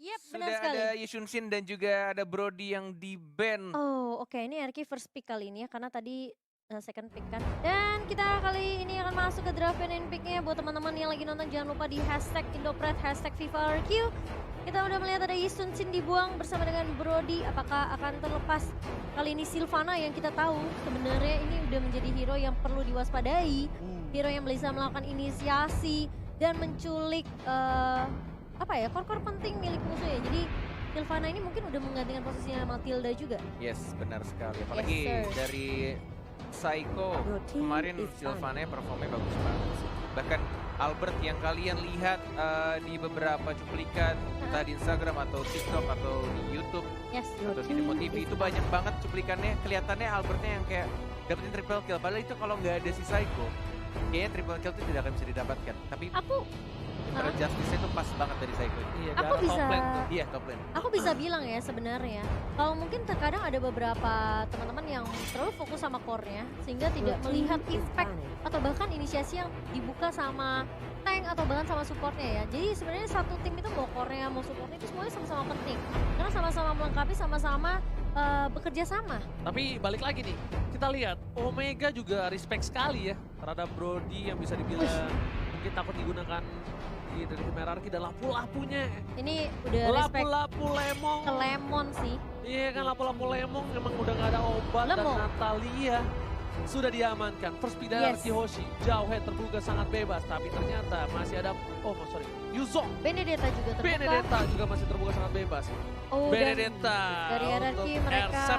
Yep, benar Sudah sekali. ada Yushunshin dan juga ada Brody yang di ban. Oh, oke, ini RQ first pick kali ini ya, karena tadi second pick kan. Dan kita kali ini akan masuk ke draft and picknya. Buat teman-teman yang lagi nonton, jangan lupa di hashtag Indopret, hashtag #FIFARQ. Kita udah melihat ada Yushunshin dibuang bersama dengan Brody. Apakah akan terlepas? Kali ini Sylvana yang kita tahu sebenarnya ini udah menjadi hero yang perlu diwaspadai. Hero yang bisa melakukan inisiasi dan menculik core-core penting milik musuh ya. Jadi Sylvana ini mungkin udah menggantikan posisinya Matilda juga. Yes, benar sekali. Apalagi sir. dari Psycho kemarin Sylvana performnya bagus banget sih. Bahkan Albert yang kalian lihat di beberapa cuplikan entah di Instagram atau TikTok atau di YouTube Yes. atau di Nemo TV itu banyak banget cuplikannya. Kelihatannya Albertnya yang kayak dapetin triple kill. Padahal itu kalau nggak ada si Psycho, kayaknya triple kill itu tidak akan bisa didapatkan. Tapi Aku justice itu pas banget dari Psycho. Iya, Aku jarak top bisa- lane tuh. Iya, top lane. Aku bisa bilang ya sebenarnya, kalau mungkin terkadang ada beberapa teman-teman yang terlalu fokus sama core-nya sehingga tidak melihat impact atau bahkan inisiasi yang dibuka sama tank atau bahkan sama supportnya ya. Jadi sebenarnya satu tim itu mau core-nya mau supportnya itu semuanya sama-sama penting karena sama-sama melengkapi, sama-sama bekerja sama. Tapi balik lagi nih, kita lihat Omega juga respect sekali ya terhadap Brody yang bisa dibilang mungkin takut digunakan di dari hierarki dan lapu-lapunya. Ini udah respect Lapu-lapu lemong. ke Lemon sih. Iya kan, lapu-lapu lemong memang udah gak ada obat Lemong. dan Natalia sudah diamankan. First pick dari Yes. Kihoshi, jauh head terbuka sangat bebas, tapi ternyata masih ada, Yuzong. Benedetta juga terbuka. Benedetta juga masih terbuka sangat bebas. Oh, dan Benedetta dari hierarki untuk mereka- R7.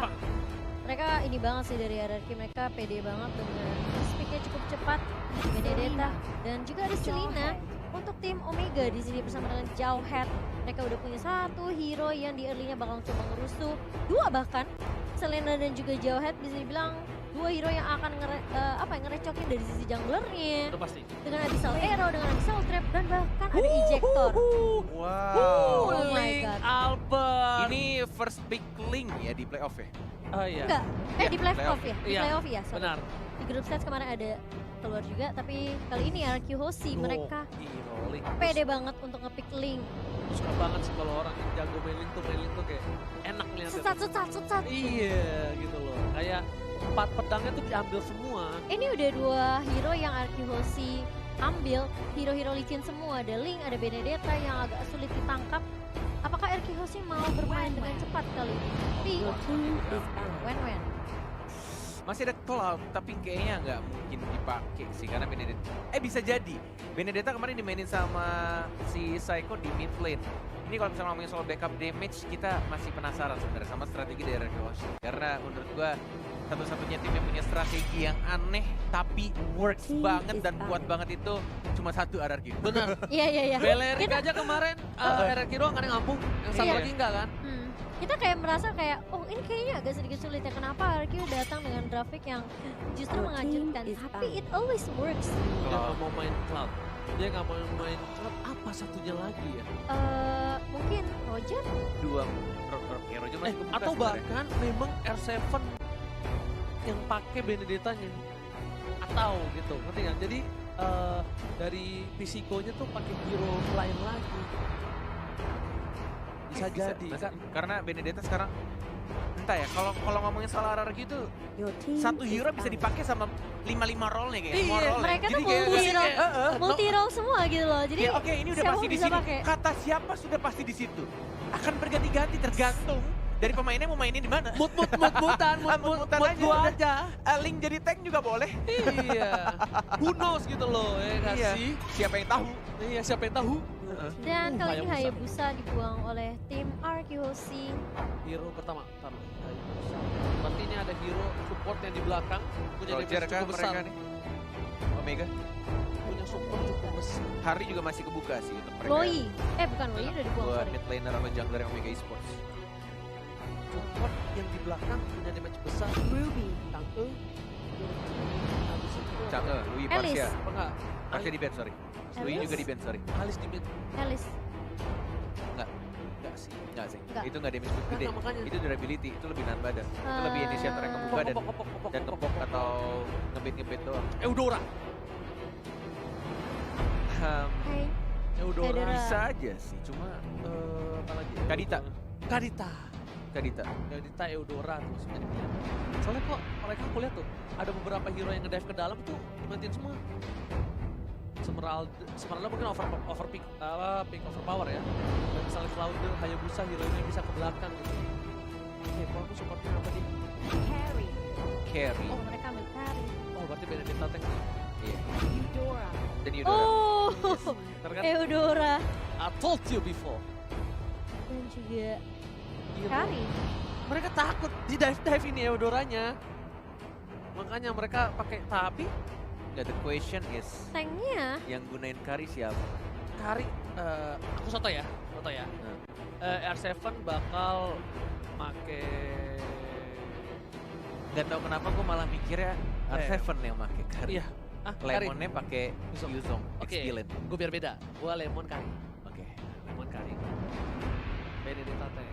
mereka ini banget sih dari hierarki, mereka pede banget dengan speaknya cukup cepat. Benedetta dan juga ada Selina untuk tim Omega di sini bersama dengan Jauhead. Mereka udah punya satu hero yang di early-nya bakal coba ngerusuh, dua bahkan Selena dan juga Jauhead bisa dibilang dua hero yang akan ngerecokin dari sisi junglernya Udah pasti. dengan Abyssal Arrow, dengan Abyssal Trap dan bahkan ada ejector. Wow. Oh my Link God. Albert. Ini first pick Link ya di playoff ya? Oh iya. Enggak, Ya, di playoff ya, di Iya, playoff ya. sorry. Benar. Di grup stage kemarin ada keluar juga, tapi kali ini RQ Hoshi mereka Link. pede banget untuk ngepick Link. Suka banget sih kalau orang yang jago main Link tuh kayak enak lihatnya. Sesat. Iya gitu loh. Kayak 4 pedangnya tuh diambil semua. Ini udah dua hero yang RQ Hoshi ambil, hero-hero licin semua. Ada Link, ada Benedetta yang agak sulit ditangkap. Apakah RQ Hoshi mau bermain dengan cepat kali ini? Tapi wen. Masih ada Cloud, tapi kayaknya nggak mungkin dipakai sih karena Benedetta. Bisa jadi. Benedetta kemarin dimainin sama si Psycho di mid lane. Ini kalau misalnya ngomongin soal backup damage, kita masih penasaran sebenarnya sama strategi dari RQ Hoshi. Karena menurut gua satu-satunya tim yang punya strategi yang aneh tapi works banget dan kuat banget itu cuma satu RRQ. Benar. Iya. Belerik aja kemarin RRQ doang kan yang ngampung. Yang satu Iya. lagi enggak kan? Kita kayak merasa kayak, oh ini kayaknya agak sedikit sulit ya. Kenapa RQ datang dengan grafik yang justru mengejutkan. Tapi it always works. Dia nggak mau main Cloud. Dia nggak mau main Cloud. Apa satunya lagi ya? Mungkin Roger? Dua ya Roger masih kebuka Atau sebenarnya. bahkan memang R7 yang pakai Benedettanya. Atau gitu, ngerti kan? Jadi dari Pisikonya tuh pakai hero lain lagi. Bisa jadi. Karena Benedetta sekarang entah ya, kalau ngomongin soal RRQ itu satu hero bisa dipakai sama 5 role-nya kayak semua Iya, role. mereka tuh Jadi kayak multi role semua gitu loh. Jadi ya, oke, ini udah siapa pasti di bisa sini. pakai. Kata siapa sudah pasti di situ. Akan berganti-ganti tergantung dari pemainnya mau mainin di mana. Mut-mutan gua aja. Link jadi tank juga boleh. Iya. Who knows gitu loh, ya nggak Iya. sih? Siapa yang tahu? Iya, siapa yang tahu? Dan kali ini Hayabusa. Hayabusa dibuang oleh tim RQ Hoshi. Hero pertama, taruh. Berarti ini ada hero support yang di belakang. Punya Roger damage kah cukup besar. mereka nih? Omega. Punya support cukup besar. Hari juga masih kebuka sih untuk mereka. Loi. Bukan Loi udah dibuang. Buat sorry. mid laner atau jungler yang Omega Esports. Support yang di belakang punya damage besar. Ruby. Tangke. Habis itu. Chang'e, Louis Alice. Parsia. Apa enggak? Parsia di ban, sorry. Louis Alice? juga di ban, sorry. Alice di mid. Alice. Enggak sih. Enggak. Itu enggak damage gede. Enggak, makanya. Itu durability, itu lebih nahan badan. Itu lebih initiator yang kebuka dan tepok atau ngebit doang. Eudora. Hai. Eudora. Eudora. Bisa aja sih, cuma apa lagi ya? Kadita. Kadita. Kadita. Eudora tuh sebenarnya. Soalnya kok mereka aku lihat tuh ada beberapa hero yang ngedive ke dalam tuh dimatiin semua. Semeralda mungkin pick overpower ya. Dan misalnya Cloud Hayabusa hero-nya bisa ke belakang gitu. Oke, kalau aku supportnya apa nih? Carry. Oh, mereka ambil carry. Oh, berarti Benedetta tank nih. Iya. Eudora. Dan Eudora. Oh, Bener kan? Eudora. I told you before. Dan juga Hero. carry. Mereka takut di dive ini Eudoranya. Makanya mereka pakai tapi Nggak, the question is, Tanknya yang gunain Kari siapa? Kari aku soto ya. R7 bakal make Nggak tahu kenapa gue malah mikirnya R7 yang pakai Kari. iya. Kari. Lemonnya pakai Yuzong. Yuzong. Oke. X-Billion. Gue biar beda. Gue lemon Kari. Oke. Lemon Kari. Benedetta teh.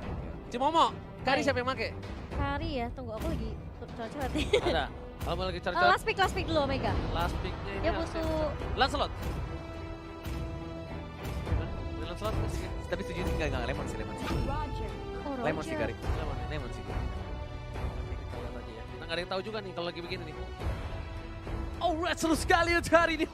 Oke. Cimomo, Kari Kari. siapa yang make? carry ya. Tunggu aku lagi coret-coret nih. Ada. Kalau lagi cari Last pick dulu Omega. last picknya ini Dia R7. butuh Lancelot. Lancelot masih Tapi setuju sih nggak Lemon sih, Lemon sih. Oh, Lemon sih Kari. Lemon ya? Lemon sih. Oke, kita lihat aja ya. Nah, nggak ada yang tahu juga nih kalau lagi begini nih. Oh, red seru sekali untuk hari ini.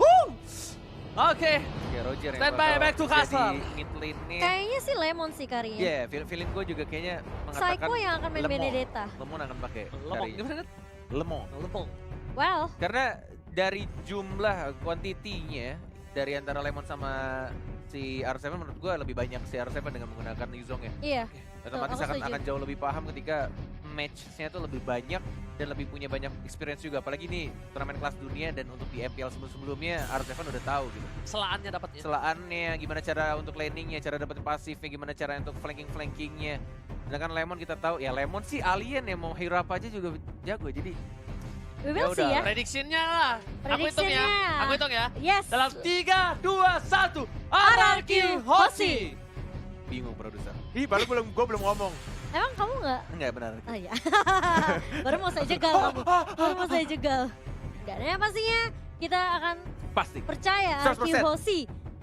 Oke, Ya Roger yang Stand by, bakal back to castle. jadi mid lane-nya. Kayaknya sih Lemon sih carry-nya. Iya, feeling gue juga kayaknya mengatakan Psycho yang akan main Lemon. Benedetta. Lemon akan pakai lemong Kari. gimana? Lemon. Lemong. Well, Karena dari jumlah kuantitinya dari antara Lemon sama si R7 menurut gue lebih banyak si R7 dengan menggunakan Yuzong ya. iya. Otomatis aku akan, setuju. akan jauh lebih paham ketika match-nya tuh lebih banyak dan lebih punya banyak experience juga. Apalagi nih turnamen kelas dunia dan untuk di MPL sebelum-sebelumnya R7 udah tahu gitu. Selaannya dapatnya. Selaannya, gimana cara untuk landingnya, cara dapetin pasifnya, gimana cara untuk flanking-flankingnya. Sedangkan Lemon kita tahu, ya Lemon sih alien ya, mau hero apa aja juga jago. Jadi We will see ya. Prediksinya lah. Aku hitung ya. Prediksinya. Aku hitung ya. Yes. Dalam 3, 2, 1. RRQ Hoshi. bingung produser. Ih, baru gue belum ngomong. Emang kamu nggak? Enggak benar. Oh iya. Baru mau saya jegal kamu. Baru mau saya jegal. Dan yang pastinya kita akan Pasti. percaya 100%. RQ Hoshi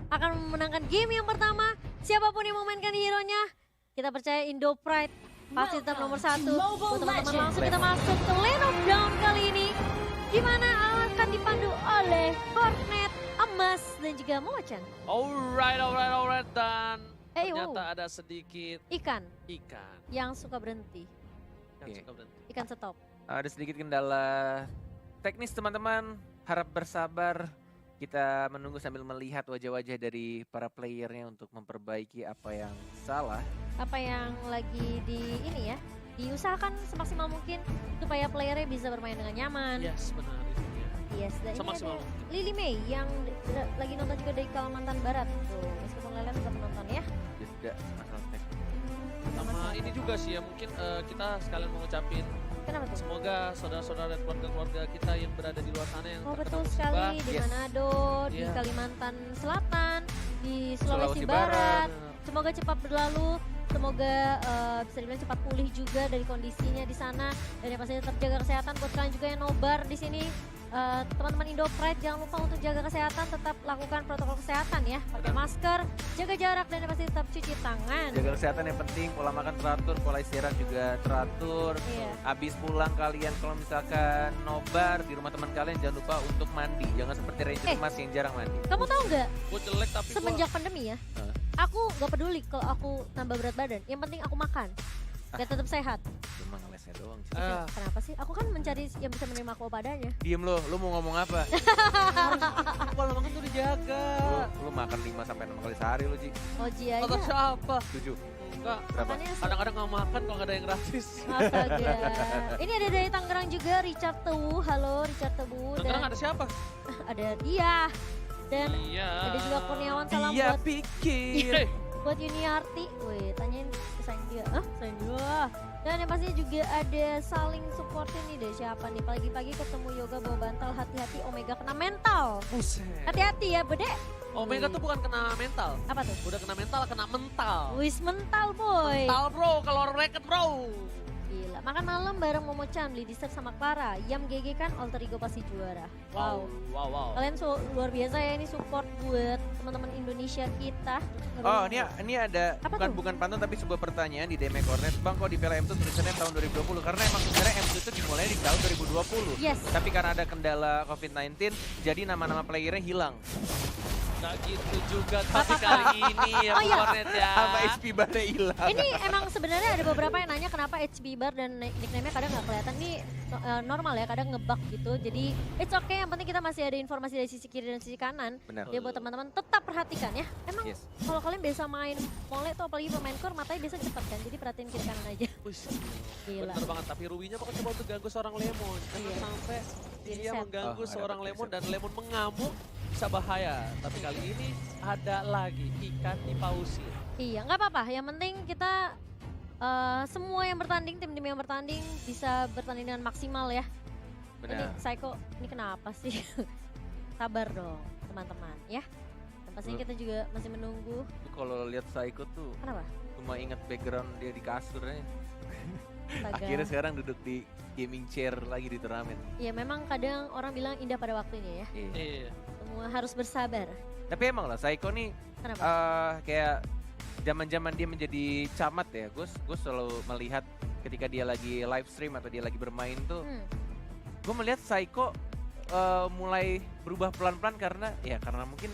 akan memenangkan game yang pertama. Siapapun yang memainkan hero-nya, kita percaya Indo Pride pasti tetap nomor 1. Buat teman-teman langsung kita masuk ke Lane of Dawn kali ini, di mana akan dipandu oleh Hornet, Emas, dan juga Mo-chan. Alright. Dan Wow. ternyata ada sedikit Ikan ikan. yang suka berhenti, Yang Oke. suka berhenti. ikan stop. Ada sedikit kendala teknis teman-teman. Harap bersabar. Kita menunggu sambil melihat wajah-wajah dari para playernya untuk memperbaiki apa yang salah. Apa yang lagi di diusahakan semaksimal mungkin supaya playernya bisa bermain dengan nyaman. Yes, benar itu dia. Yes, dan ini Semaksimal ada mungkin. Lily May yang lagi nonton juga dari Kalimantan Barat tuh. Meskipun Lelen udah menonton ya. Tidak masalah teknis. Sama ini juga sih ya, mungkin kita sekalian mengucapin Kenapa tuh? semoga saudara-saudara dan keluarga-keluarga kita yang berada di luar sana yang Oh terkena betul musibah, sekali di Yes. Manado, di Iya. Kalimantan Selatan, di Sulawesi Sulawesi Barat. benar. Semoga cepat berlalu, semoga bisa dibilang cepat pulih juga dari kondisinya di sana, dan yang pasti tetap jaga kesehatan buat kalian juga yang nobar di sini. Teman-teman Indo Pride jangan lupa untuk jaga kesehatan, tetap lakukan protokol kesehatan ya, pakai Benar. masker, jaga jarak, dan yang pasti tetap cuci tangan. Jaga kesehatan yang penting, pola makan teratur, pola istirahat juga teratur. Iya. Abis pulang kalian kalau misalkan nobar di rumah teman kalian jangan lupa untuk mandi. Jangan seperti Ranger Mas yang jarang mandi. Kamu tahu nggak? Gue jelek tapi gua- Semenjak pandemi ya, Heeh. aku gak peduli kalau aku nambah berat badan. Yang penting aku makan, biar tetap sehat. Cuma ngelesnya doang sih. Kenapa sih? Aku kan mencari yang bisa menerima aku padanya. Diem lu mau ngomong apa? pola makan tuh dijaga. lu makan 5 sampai 6 kali sehari lu, Ji. Oji Kata aja. siapa? 7. Enggak. Berapa? Makannya Kadang-kadang nggak makan kalau nggak ada yang gratis. astaga. Ini ada dari Tangerang juga, Richard Tewu. Halo Richard Tewu. Kadang Dan ada siapa? ada dia. Dan Iya. ada juga Kurniawan, salam Dia buat pikir. buat Yuniarti. Wih, tanyain sayang dia. Sayang dia. Dan yang pastinya juga ada saling supportin nih deh, siapa nih. Pagi-pagi ketemu Yoga bawa bantal, hati-hati Omega kena mental. Buset. Hati-hati ya, Bede. Omega tuh bukan kena mental. Apa tuh? Udah kena mental, kena mental. Wis mental boy. Mental bro, kalau orang bracket bro. Gila. Makan malam bareng Momo-chan, beli dessert sama Clara. Yam GG kan alter ego pasti juara. Wow. Wow. Kalian luar biasa ya, ini support buat teman-teman Indonesia kita. Oh, ini ada Apa tuh? bukan pantun tapi sebuah pertanyaan di DM Cornet. Bang, kok di Piala M2 tulisannya tahun 2020? Karena emang sebenarnya M2 itu dimulai di tahun 2020. Yes. Tapi karena ada kendala COVID-19, jadi nama-nama playernya hilang. Nggak gitu juga tapi kali ini ya Oh, iya. Cornet ya. Sama HP barnya hilang. Ini emang sebenarnya ada beberapa yang nanya kenapa HB Bar dan nickname-nya kadang nggak kelihatan. Ini normal ya, kadang ngebug gitu. Jadi it's okay, yang penting kita masih ada informasi dari sisi kiri dan sisi kanan. Benar. Ya buat teman-teman tetap perhatikan ya. Emang Yes. kalau kalian biasa main mole tuh apalagi pemain core matanya biasa cepat kan. Jadi perhatiin kiri kanan aja. Wih, Gila. bener banget, tapi Rubinya bakal coba untuk ganggu seorang Lemon. Jangan Iya. sampai dia Di-reset. mengganggu Oh, ada seorang reset. Lemon dan Lemon mengamuk bisa bahaya. Tapi kali ini ada lagi ikan di pausi. Iya, nggak apa-apa. Yang penting kita semua yang bertanding, tim-tim yang bertanding bisa bertanding dengan maksimal ya. Ini Benar. Psycho, ini kenapa sih? Sabar dong teman-teman ya. Dan pastinya kita juga masih menunggu. Lu kalau lihat Psycho tuh Kenapa? cuma inget background dia di kasur aja. Astaga. Akhirnya sekarang duduk di gaming chair lagi di turnamen. Ya memang kadang orang bilang indah pada waktunya ya. Iya. Semua harus bersabar. Tapi emang lah Psycho nih Kenapa? kayak zaman-zaman dia menjadi camat ya. Gue selalu melihat ketika dia lagi live stream atau dia lagi bermain tuh, gue melihat Psycho mulai berubah pelan-pelan karena mungkin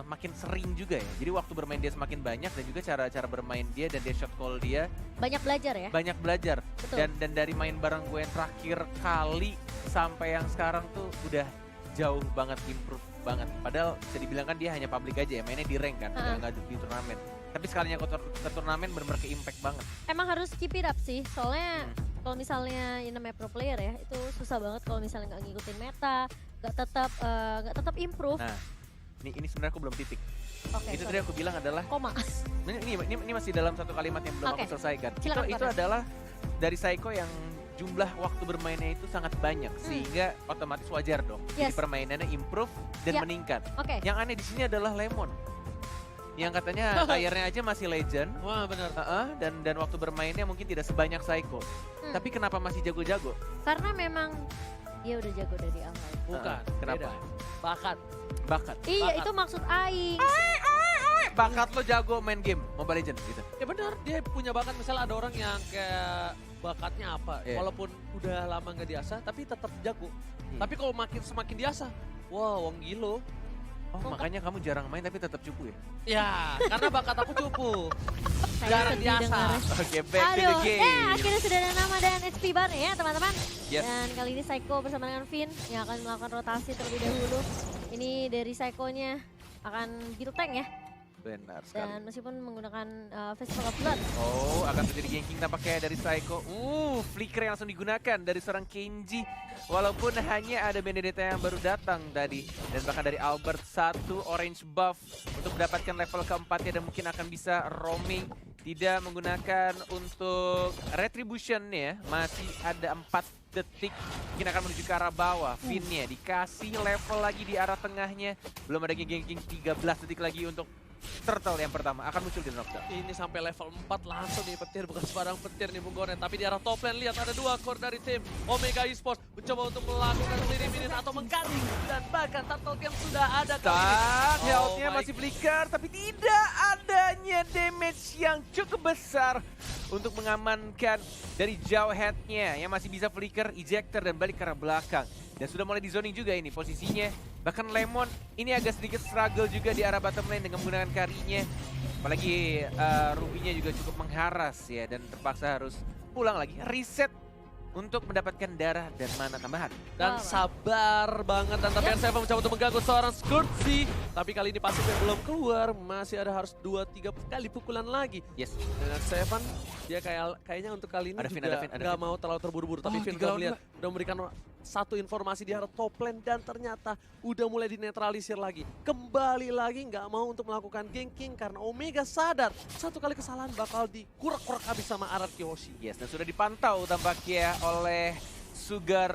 makin sering juga ya. Jadi waktu bermain dia semakin banyak dan juga cara-cara bermain dia dan dia shot call dia Banyak belajar ya. banyak belajar. Betul. Dan dari main bareng gue yang terakhir kali sampai yang sekarang tuh udah jauh banget, improve banget. Padahal bisa dibilang kan dia hanya public aja ya, mainnya di rank kan, nggak di turnamen. Tapi sekalinya ke turnamen bener-bener ke-impact banget. Emang harus keep it up sih. Soalnya kalau misalnya yang namanya pro player ya, itu susah banget kalau misalnya nggak ngikutin meta, nggak tetap improve. Nah, ini sebenarnya aku belum titik. Oke, Itu sorry. tadi aku bilang adalah Koma. ini masih dalam satu kalimat yang belum Oke. aku selesaikan. Silakan, Itu Farhan. adalah dari Psycho yang jumlah waktu bermainnya itu sangat banyak sehingga otomatis wajar dong. Jadi Yes. permainannya improve dan Ya. meningkat. Oke. Yang aneh di sini adalah Lemon. Yang katanya tayarnya aja masih legend. Wah benar. Dan waktu bermainnya mungkin tidak sebanyak Psycho. Tapi kenapa masih jago-jago? Karena memang dia udah jago dari awal. Bukan. Kenapa? Beda. Bakat. Bakat. Iya, Bakat. itu maksud aing. Bakat lo jago main game Mobile Legends gitu. Ya benar, dia punya bakat. Misalnya ada orang yang kayak bakatnya apa, Iya. walaupun udah lama nggak diasah, tapi tetap jago. Iya. Tapi kalau semakin diasah, wah wong gilo. Oh, makanya kamu jarang main tapi tetap cupu ya? Ya, karena bakat aku cupu. Saya Jarang sedih diasah. dengarnya. Oke, back to the Aduh, game. akhirnya sudah ada nama dan HP bar ya teman-teman. Yes. Dan kali ini Psycho bersama dengan Vin yang akan melakukan rotasi terlebih dahulu. Ini dari Psycho-nya akan build tank ya. Benar sekali. Dan meskipun menggunakan Festival of Blood. Oh, akan terjadi ganking tampaknya dari Psycho. Flicker yang langsung digunakan dari seorang Kenji. Walaupun hanya ada Benedetta yang baru datang tadi. Dan bahkan dari Albert satu orange buff untuk mendapatkan level keempatnya dan mungkin akan bisa roaming. Tidak menggunakan untuk retribution ya. Masih ada 4 detik. Mungkin akan menuju ke arah bawah. Finnya dikasih level lagi di arah tengahnya. Belum ada ganking 13 detik lagi untuk Turtle yang pertama akan muncul di knockdown. Ini sampai level 4 langsung nih petir, bukan sembarang petir nih Bung Gonet. Tapi di arah top lane lihat ada 2 core dari tim Omega Esports mencoba untuk melakukan eliminate atau mengganti dan bahkan Turtle Camp sudah ada kali ini. Dan Oh health-nya my masih flicker, tapi tidak adanya damage yang cukup besar untuk mengamankan dari jauh head-nya yang masih bisa flicker, ejector, dan balik ke arah belakang. Dan sudah mulai di zoning juga ini posisinya. Bahkan Lemon ini agak sedikit struggle juga di arah bottom lane dengan menggunakan karinya. Apalagi Ruby-nya juga cukup mengharas ya dan terpaksa harus pulang lagi. Reset untuk mendapatkan darah dan mana tambahan. Dan Wah, sabar banget dan tapi N7 mencoba untuk mengganggu seorang Scourge. Tapi kali ini pasifnya belum keluar, masih ada harus 2-3 kali pukulan lagi. Yes. Dengan Seven dia kayaknya untuk kali ini Ada Vin, juga ada Vin, ada nggak Vin. mau terlalu terburu-buru. Tapi Oh, Vin 3 kalau lawan lihat udah memberikan satu informasi di arah top lane dan ternyata udah mulai dinetralisir lagi. Kembali lagi nggak mau untuk melakukan ganking karena Omega sadar satu kali kesalahan bakal dikurak-kurak habis sama Araki Hoshi. Yes, dan sudah dipantau tampaknya oleh Sugar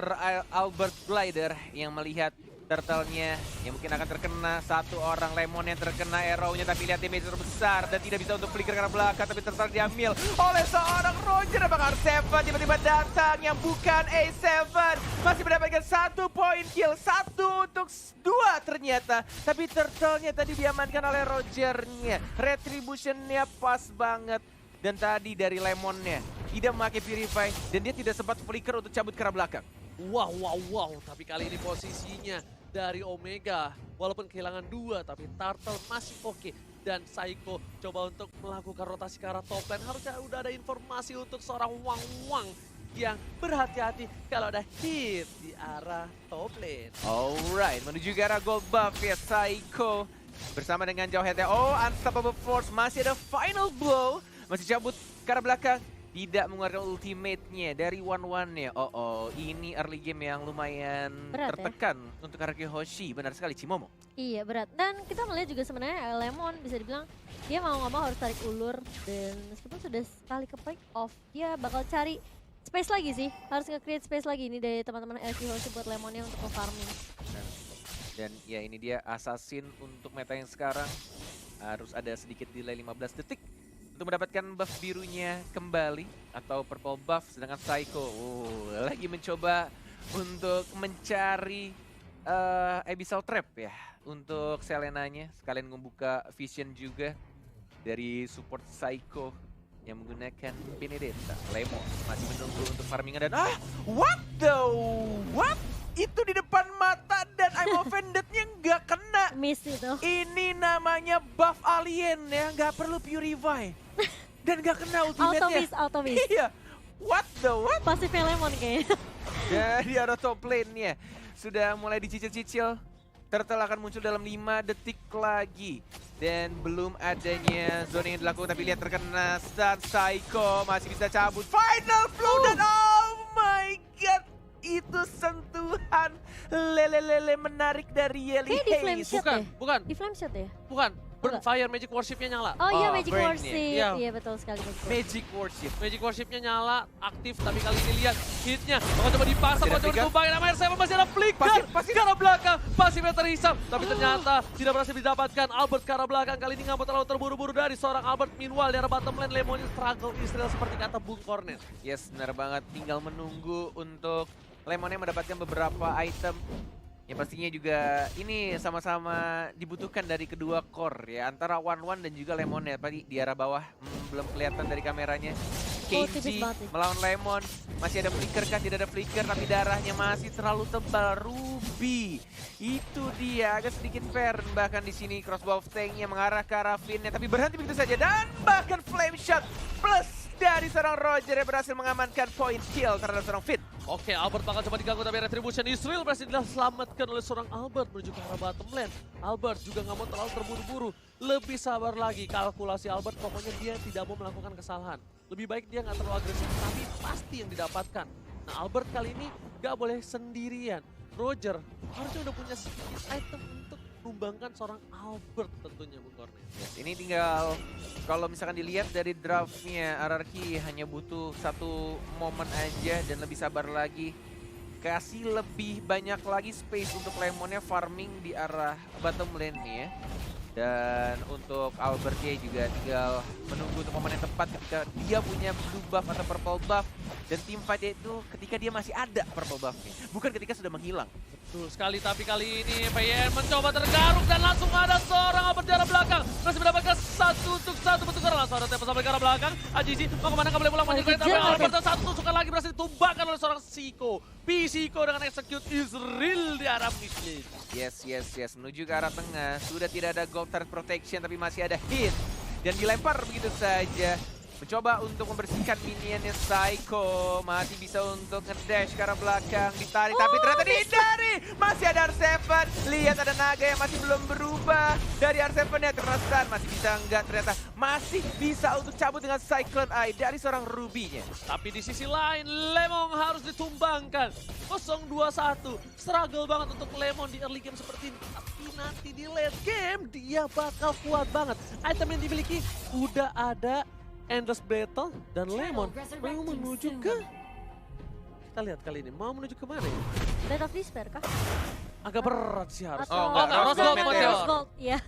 Albert Glider yang melihat Turtle-nya yang mungkin akan terkena. Satu orang Lemon yang terkena arrow-nya, tapi lihat damage terbesar dan tidak bisa untuk flicker ke arah belakang, tapi Turtle diambil oleh seorang Roger. Apakah R7 tiba-tiba datang yang bukan A7, masih mendapatkan 1 point kill, 1 untuk 2 ternyata, tapi Turtle-nya tadi diamankan oleh Roger-nya. Retribution-nya pas banget. Dan tadi dari Lemon-nya tidak memakai Purify dan dia tidak sempat flicker untuk cabut ke arah belakang. Wow. Tapi kali ini posisinya dari Omega. Walaupun kehilangan 2, tapi Turtle masih oke. Dan Psycho coba untuk melakukan rotasi ke arah top lane. Harusnya udah ada informasi untuk seorang Wang yang berhati-hati kalau ada hit di arah top lane. Alright, menuju ke arah gold buff ya Psycho. Bersama dengan jauh headnya. Oh, Unstoppable Force masih ada final blow. Masih cabut ke arah belakang. Tidak mengeluarkan ultimate-nya dari One-One-nya. Ini early game yang lumayan Berat, tertekan untuk Araki Hoshi. Benar sekali, Cimomo. Iya berat, dan kita melihat juga sebenarnya Lemon bisa dibilang dia mau nggak mau harus tarik ulur, dan meskipun sudah sekali ke pick off, dia bakal cari space lagi sih, harus nge-create space lagi ini dari teman-teman LG Hoshi buat Lemonnya untuk nge-farming. Dan ya ini dia assassin untuk meta yang sekarang. Harus ada sedikit delay 15 detik untuk mendapatkan buff birunya kembali atau purple buff, sedangkan Psycho lagi mencoba untuk mencari Abyssal Trap ya untuk Selenanya, sekalian membuka vision juga dari support Psycho yang menggunakan Benedetta. Lemon masih menunggu untuk farmingan dan what? Itu di depan mata dan I'm offended-nya nggak kena. Miss itu. Ini namanya buff alien ya, nggak perlu purify. Dan nggak kena ultimate-nya. Auto miss. Iya, what? Pasifnya Lemon kayaknya. Dari arah top lane-nya sudah mulai dicicil-cicil. Turtle akan muncul dalam 5 detik lagi. Dan belum adanya zone yang dilakukan, tapi lihat terkena stun. Psycho masih bisa cabut. Final flow dan oh my god. Itu sentuhan lele menarik dari Yeli Kayak di flame Hayes. shot ya? Bukan. Di flame shot ya? Bukan. Burn Fire Magic Worship-nya nyala. Oh iya, Oh, Magic burn Worship. ya. Iya betul sekali. Magic Worship. Magic Worship-nya nyala, aktif, tapi kali ini lihat hit-nya. Bakal coba dipasang, Masih ada bakal coba flicker? ditumbangin sama R7, masih ada flicker. Pasif. Ke arah belakang, pasifnya terhisap. Tapi ternyata tidak berhasil didapatkan. Albert ke arah belakang, kali ini nggak mau terlalu terburu-buru dari seorang Albert. Meanwhile, di arah bottom lane, Lemonnya struggle Israel seperti kata Bung Cornet. Yes, benar banget. Tinggal menunggu untuk Lemonnya mendapatkan beberapa item. Yang pastinya juga ini sama-sama dibutuhkan dari kedua core ya. Antara One dan juga Lemonnya. Tadi di arah bawah belum kelihatan dari kameranya. tipis Kenji banget nih. melawan Lemon. Masih ada flicker kan? Tidak ada flicker, tapi darahnya masih terlalu tebal. Ruby. Itu dia, agak sedikit fair. Bahkan di sini crossbow tanknya mengarah ke arah Finn-nya, tapi berhenti begitu saja. Dan bahkan flame shot plus dari seorang Roger yang berhasil mengamankan point kill terhadap seorang Finn. Oke, Albert bakal coba diganggu, tapi Retribution Israel berhasil diselamatkan oleh seorang Albert menuju ke arah bottom lane. Albert juga nggak mau terlalu terburu-buru, lebih sabar lagi. Kalkulasi Albert pokoknya dia tidak mau melakukan kesalahan. Lebih baik dia nggak terlalu agresif, tapi pasti yang didapatkan. Nah, Albert kali ini nggak boleh sendirian. Roger harusnya udah punya sedikit item untuk menumbangkan seorang Albert tentunya, Bung Kornet. Yes, ini tinggal kalau misalkan dilihat dari draftnya, RRQ hanya butuh satu momen aja dan lebih sabar lagi. Kasih lebih banyak lagi space untuk Lemonnya farming di arah bottom lane nih ya. Dan untuk Albertnya juga tinggal menunggu untuk momen yang tepat ketika dia punya blue buff atau purple buff. Dan team fight itu ketika dia masih ada purple buffnya, bukan ketika sudah menghilang. Betul sekali, tapi kali ini PYN mencoba tergaruk dan langsung ada seorang Albert di arah belakang. Masih mendapatkan 1 bertukar, langsung ada tempat sampai ke arah belakang. Azizi mau kemana, nggak boleh pulang, tapi Albert dan 1 tusukan lagi berhasil ditumbangkan oleh seorang Siko. P-Siko dengan execute Israel di arah mid lane. Yes, menuju ke arah tengah. Sudah tidak ada gold turret protection, tapi masih ada hit. Dan dilempar begitu saja. Mencoba untuk membersihkan minionnya Psycho. Masih bisa untuk ngedash ke arah belakang. Ditarik, tapi ternyata dihindari. Masih ada R7. Lihat ada naga yang masih belum berubah. Dari R7-nya terasa masih bisa enggak, ternyata masih bisa untuk cabut dengan Cyclone Eye dari seorang Ruby-nya. Tapi di sisi lain, Lemon harus ditumbangkan. 0-2-1. Struggle banget untuk Lemon di early game seperti ini. Tapi nanti di late game, dia bakal kuat banget. Item yang dimiliki udah ada Endless Battle dan Lemon mau menuju ke... Kita lihat kali ini, mau menuju ke mana ya? Blade of Despair kah? agak berat sih harus. Atau enggak, Rose Rose Gold Gold, Meteor. Rose Gold, iya.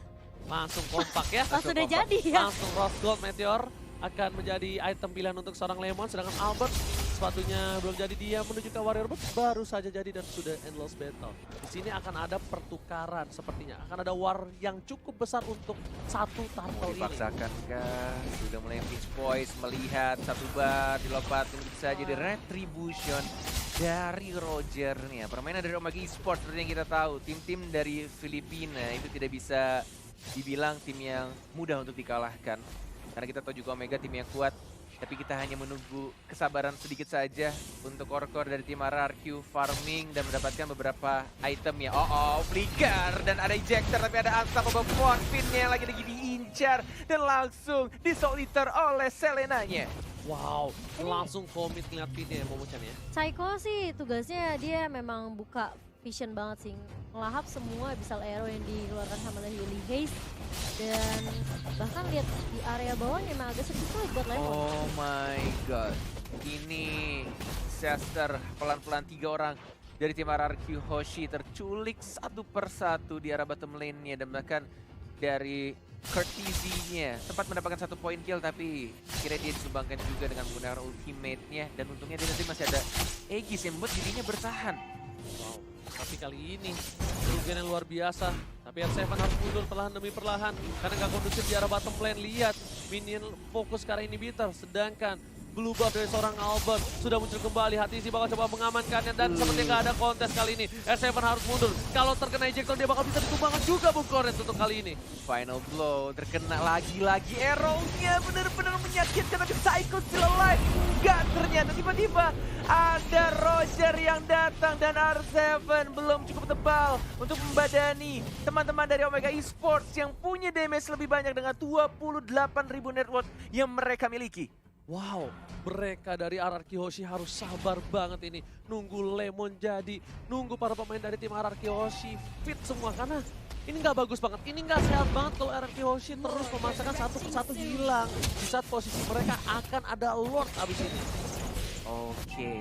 Langsung kompak ya. Langsung udah kompak. jadi ya. Langsung Rose Gold Meteor akan menjadi item pilihan untuk seorang Lemon. Sedangkan Albert sepatunya belum jadi, dia menuju ke Warrior Bot baru saja jadi dan sudah endless battle. Di sini akan ada pertukaran sepertinya. Akan ada war yang cukup besar untuk satu turtle ini. Dipaksakan kah? Sudah mulai pitch poise, melihat satu bar dilompatin bisa jadi retribution dari Roger nih. Permainan dari Omega Esports seperti yang kita tahu, tim-tim dari Filipina itu tidak bisa dibilang tim yang mudah untuk dikalahkan. Karena kita tahu juga Omega tim yang kuat, tapi kita hanya menunggu kesabaran sedikit saja untuk core-core dari tim RRQ farming dan mendapatkan beberapa item ya. Flicker dan ada ejector, tapi ada unstoppable Fortpin-nya yang lagi diincar dan langsung disoliter oleh Selenanya. Wow, langsung komit ngeliat pinnya ya Momo-chan ya. Psycho sih tugasnya dia memang buka vision banget sih. Ngelahap semua Abyssal Arrow yang dikeluarkan sama Lily Haze. Dan bahkan lihat di area bawah memang agak sedikit sulit buat Lemon. Oh my god. Ini disaster pelan-pelan 3 orang dari tim RRQ Hoshi terculik satu persatu di arah bottom lane-nya dan bahkan dari Courtesy-nya sempat mendapatkan 1 poin kill, tapi kira dia disumbangkan juga dengan menggunakan ultimate-nya dan untungnya dia nanti masih ada Aegis yang membuat dirinya bertahan. Wow, tapi kali ini kerugian yang luar biasa. Tapi R7 harus mundur perlahan demi perlahan karena nggak kondusif di arah bottom lane. Lihat, minion fokus ke arah inhibitor, sedangkan blue buff dari seorang Albert sudah muncul kembali. Hatisi bakal coba mengamankannya dan seperti nggak ada kontes kali ini. R7 harus mundur. Kalau terkena ejector dia bakal bisa ditumbangkan juga Bung Koret untuk kali ini. Final blow, terkena lagi-lagi arrow-nya, benar-benar menyakitkan, tapi Psycho still alive. Enggak, ternyata tiba-tiba ada Roger yang datang dan R7 belum cukup tebal untuk membadani teman-teman dari Omega Esports yang punya damage lebih banyak dengan 28.000 net worth yang mereka miliki. Wow, mereka dari RRQ Hoshi harus sabar banget ini. Nunggu Lemon jadi, nunggu para pemain dari tim RRQ Hoshi fit semua. Karena ini nggak bagus banget, ini nggak sehat banget kalau RRQ Hoshi terus memaksakan satu persatu hilang. Di saat posisi mereka akan ada Lord abis ini. Oke,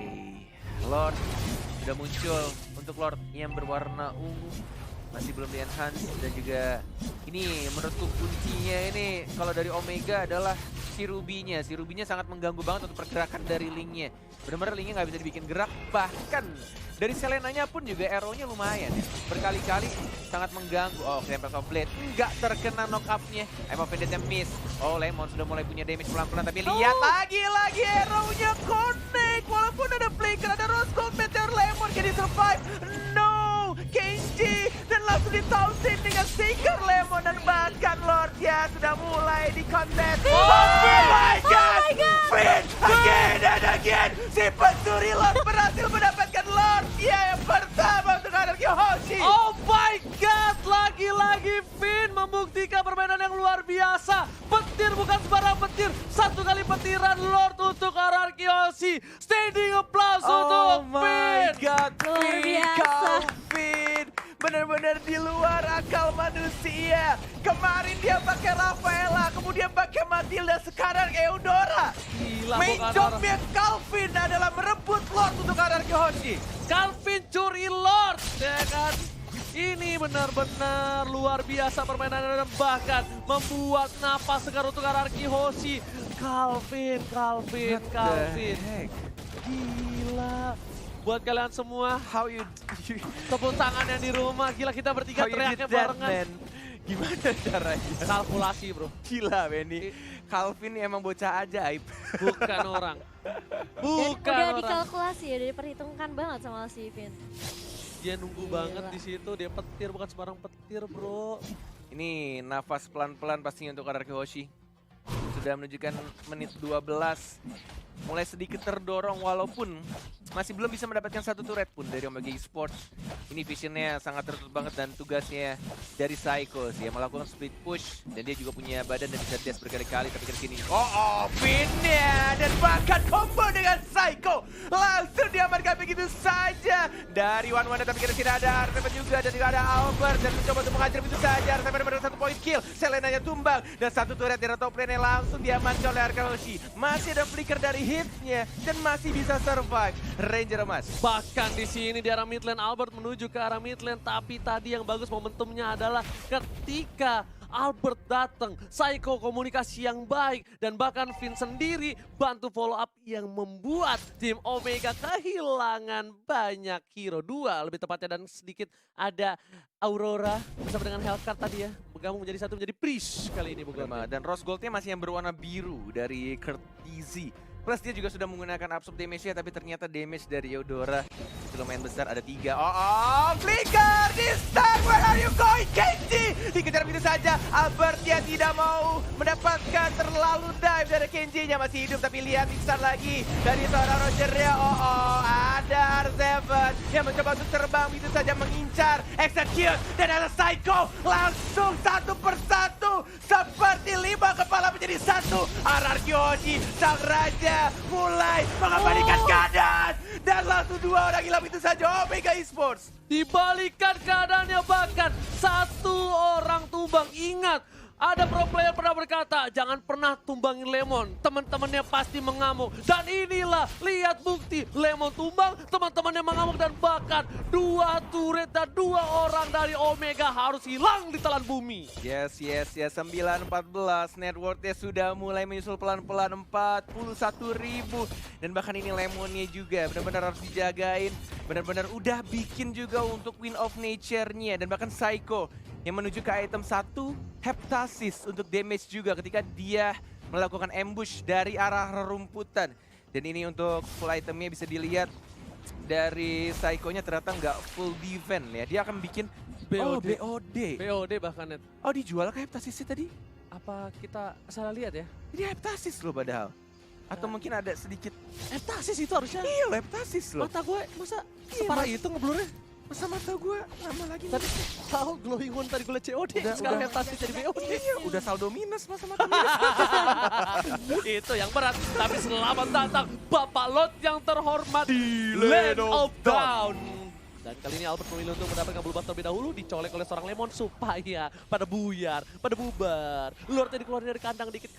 Lord sudah muncul untuk Lord yang berwarna ungu. Masih belum di-enhance dan juga ini menurutku kuncinya ini kalau dari Omega adalah si Ruby-nya. Si Ruby-nya sangat mengganggu banget untuk pergerakan dari Link-nya. Benar-benar Link-nya nggak bisa dibikin gerak, bahkan dari Selenanya pun juga arrow-nya lumayan ya. Berkali-kali sangat mengganggu. Oh, Tempest of Blade nggak terkena knock up-nya. Emo Vendetta miss. Oh, Lemon sudah mulai punya damage pelan-pelan, tapi lihat lagi-lagi arrow-nya connect. Walaupun ada flicker, ada Rose Gold Meteor, Lemon can he survive? No! Kenji dan langsung ditausin dengan Seeker Lemon dan bahkan Lord ya sudah mulai di kontes. Oh my god! Finn again and again! Si pencuri Lord berhasil mendapatkan Lord ya yang pertama untuk RRQ Hoshi. Oh my god, lagi-lagi Finn membuktikan permainan yang luar biasa. Petir bukan sembarang petir, satu kali petiran Lord untuk RRQ Hoshi. Standing applause untuk Oh my Finn. god, Luar Finn, biasa. Calvin benar-benar di luar akal manusia. Kemarin dia pakai Rafaela, kemudian pakai Matilda, sekarang Eudora. Gila, Main bukan jobnya Calvin adalah merebut Lord untuk RRQ Hoshi. Calvin curi Lord, ya kan? Ini benar-benar luar biasa permainan dan bahkan membuat napas segar untuk RRQ Hoshi. Calvin. Gila. Buat kalian semua, How you tepuk tangannya di rumah. Gila, kita bertiga teriaknya barengan. man? Gimana caranya? Kalkulasi bro, Gila Benny. Calvin ini emang bocah ajaib. bukan orang. Dan Bukan udah orang. dikalkulasi ya, udah diperhitungkan banget sama si Vin. Dia nunggu Gila. banget di situ, dia petir bukan sembarang petir bro. Ini nafas pelan-pelan pastinya untuk RRQ Hoshi. Sudah menunjukkan menit 12. Mulai sedikit terdorong walaupun masih belum bisa mendapatkan satu turret pun dari Omega Esports. Ini visionnya sangat tertutup banget dan tugasnya dari Psycho sih, melakukan split push. Dan dia juga punya badan dan bisa dash berkali-kali, tapi ke sini. Pinnya dan bahkan combo dengan Psycho. Langsung diamankan begitu saja. Dari One tapi ke sini ada Artepan juga dan juga ada Albert. Dan mencoba untuk mengajar begitu saja. Artepan mendapatkan 1 point kill. Selenanya tumbang. Dan satu turret dari top lane langsung diamankan oleh RRQ Hoshi. Masih ada flicker dari hitsnya dan masih bisa survive. Ranger emas. Bahkan di sini di arah mid lane, Albert menuju ke arah mid lane, tapi tadi yang bagus momentumnya adalah ketika Albert datang, Psycho komunikasi yang baik, dan bahkan Vin sendiri bantu follow up yang membuat tim Omega kehilangan banyak hero. 2 lebih tepatnya, dan sedikit ada Aurora bersama dengan Hellcat tadi ya, bergabung menjadi satu, menjadi Priest kali ini bukan. Dan Rose Goldnya masih yang berwarna biru dari Kurt Easy. Plus dia juga sudah menggunakan absorb damage-nya, tapi ternyata damage dari Eudora itu lumayan besar, ada 3. Flicker! This time, where are you going, Kenji? Dikejar begitu saja, Albert dia tidak mau mendapatkan terlalu dive dari Kenji-nya, masih hidup, tapi lihat pingsan lagi dari seorang Roger-nya. Ada R7 yang mencoba untuk terbang begitu saja, mengincar, execute, dan ada Psycho langsung satu persatu, seperti 5 kepala menjadi 1. RRQ Hoshi, sang raja mulai mengembalikan keadaan, dan langsung 2 orang hilang itu saja Omega Esports. Dibalikan keadaannya, bahkan 1 orang tumbang. Ingat, ada pro player pernah berkata, jangan pernah tumbangin Lemon, teman-temannya pasti mengamuk. Dan inilah, lihat bukti, Lemon tumbang, teman-temannya mengamuk, dan bahkan 2 turret dan 2 orang dari Omega harus hilang di telan bumi. Yes, 9-14, net worth-nya sudah mulai menyusul pelan-pelan 41.000. Dan bahkan ini Lemonnya juga benar-benar harus dijagain, benar-benar udah bikin juga untuk Win of Nature-nya. Dan bahkan Psycho yang menuju ke item 1, Heptasis untuk damage juga ketika dia melakukan ambush dari arah rerumputan. Dan ini untuk full itemnya bisa dilihat dari Psycho-nya ternyata nggak full defense ya. Dia akan bikin BOD. BOD. Bahkan net. Oh, dijual ke Heptasisnya tadi? Apa kita salah lihat ya? Ini Heptasis loh padahal. Atau mungkin ada sedikit... Heptasis itu harusnya. Iya loh, Heptasis loh. Mata gue masa separah itu ngeblurnya? Masa mata gue lama lagi. Tadi tahu glowing one tadi gue liat COD, sekarang Heptasis jadi BOD. Iya, udah saldo minus masa mata gue. Itu yang berat, tapi selamat datang Bapak Lot yang terhormat Di Land Land of of Dawn. Dan kali ini Albert memilih untuk mendapatkan blue buff terlebih dahulu, dicolek oleh seorang Lemon supaya pada buyar, pada bubar. Lordnya dikeluarin dari kandang dikit.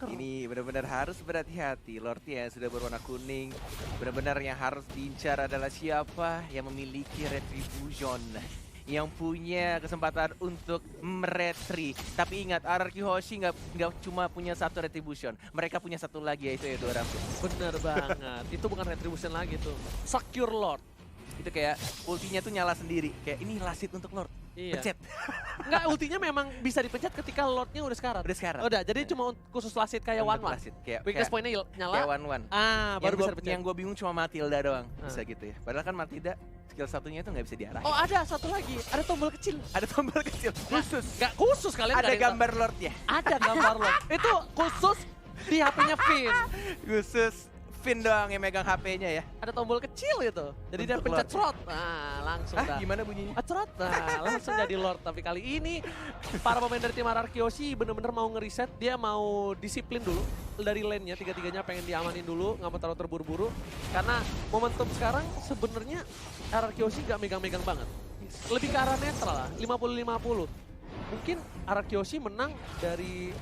Ini benar-benar harus berhati-hati. Lordnya sudah berwarna kuning. Benar-benar yang harus diincar adalah siapa yang memiliki retribution, yang punya kesempatan untuk meretri. Tapi ingat, RRQ Hoshi nggak cuma punya 1 retribution. Mereka punya 1 lagi, yaitu Eudora. Bener banget, itu bukan retribution lagi tuh. Secure Lord. Itu kayak ultinya tuh nyala sendiri. Kayak ini last hit untuk Lord. Iya. Pencet. Enggak, ultinya memang bisa dipencet ketika Lordnya udah sekarat. Udah sekarang. Udah, jadi cuma khusus last hit kayak one-one. Kayak Weakness point-nya nyala. Kayak one-one. Baru bisa dipencet. Yang gue bingung cuma Matilda doang. Bisa gitu ya. Padahal kan Matilda skill satunya itu nggak bisa diarahin. Oh, ada satu lagi. Ada tombol kecil. Ada tombol kecil khusus. Nggak khusus kalian. Ada gambar Lordnya. Ada gambar Lord. Itu khusus di HP-nya Vin. Khusus Vin doang yang megang HP-nya ya. Ada tombol kecil gitu. Jadi dia Untuk pencet Lord. slot. Nah, langsung dah. Gimana bunyinya? Cerot, nah langsung jadi Lord. Tapi kali ini para pemain dari tim RRQ Hoshi bener-bener mau ngeriset. Dia mau disiplin dulu dari lane-nya. Tiga-tiganya pengen diamanin dulu, nggak mau terlalu terburu-buru. Karena momentum sekarang sebenarnya RRQ Hoshi nggak megang-megang banget. Lebih ke arah netral lah, 50-50. Mungkin RRQ Hoshi menang dari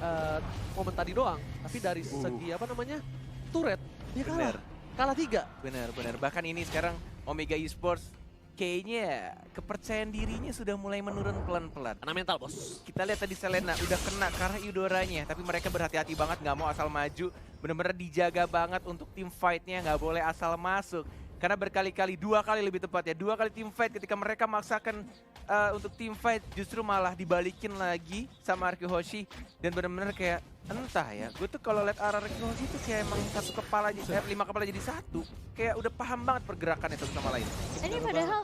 momen tadi doang. Tapi dari segi apa namanya, turret, dia kalah. Kalah 3. Benar. Bahkan ini sekarang Omega Esports kayaknya kepercayaan dirinya sudah mulai menurun pelan-pelan. Karena mental, bos. Kita lihat tadi Selena udah kena karena Eudoranya, tapi mereka berhati-hati banget, nggak mau asal maju. Bener-bener dijaga banget untuk tim fight-nya, nggak boleh asal masuk. Karena berkali-kali, 2 kali lebih tepatnya, 2 kali tim fight ketika mereka maksakan untuk tim fight justru malah dibalikin lagi sama RRQ Hoshi. Dan bener-bener kayak entah ya, gue tuh kalau liat RRQ Hoshi tuh kayak emang 1 kepala, 5 kepala jadi 1. Kayak udah paham banget pergerakan itu sama lain. Ini padahal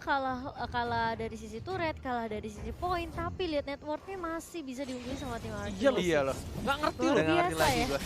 kalah dari sisi turret, kalah dari sisi poin, tapi lihat networknya masih bisa diungguli sama tim RRQ. Iya loh. Nggak ngerti Luar loh. Udah nggak ngerti biasa lagi ya. gue.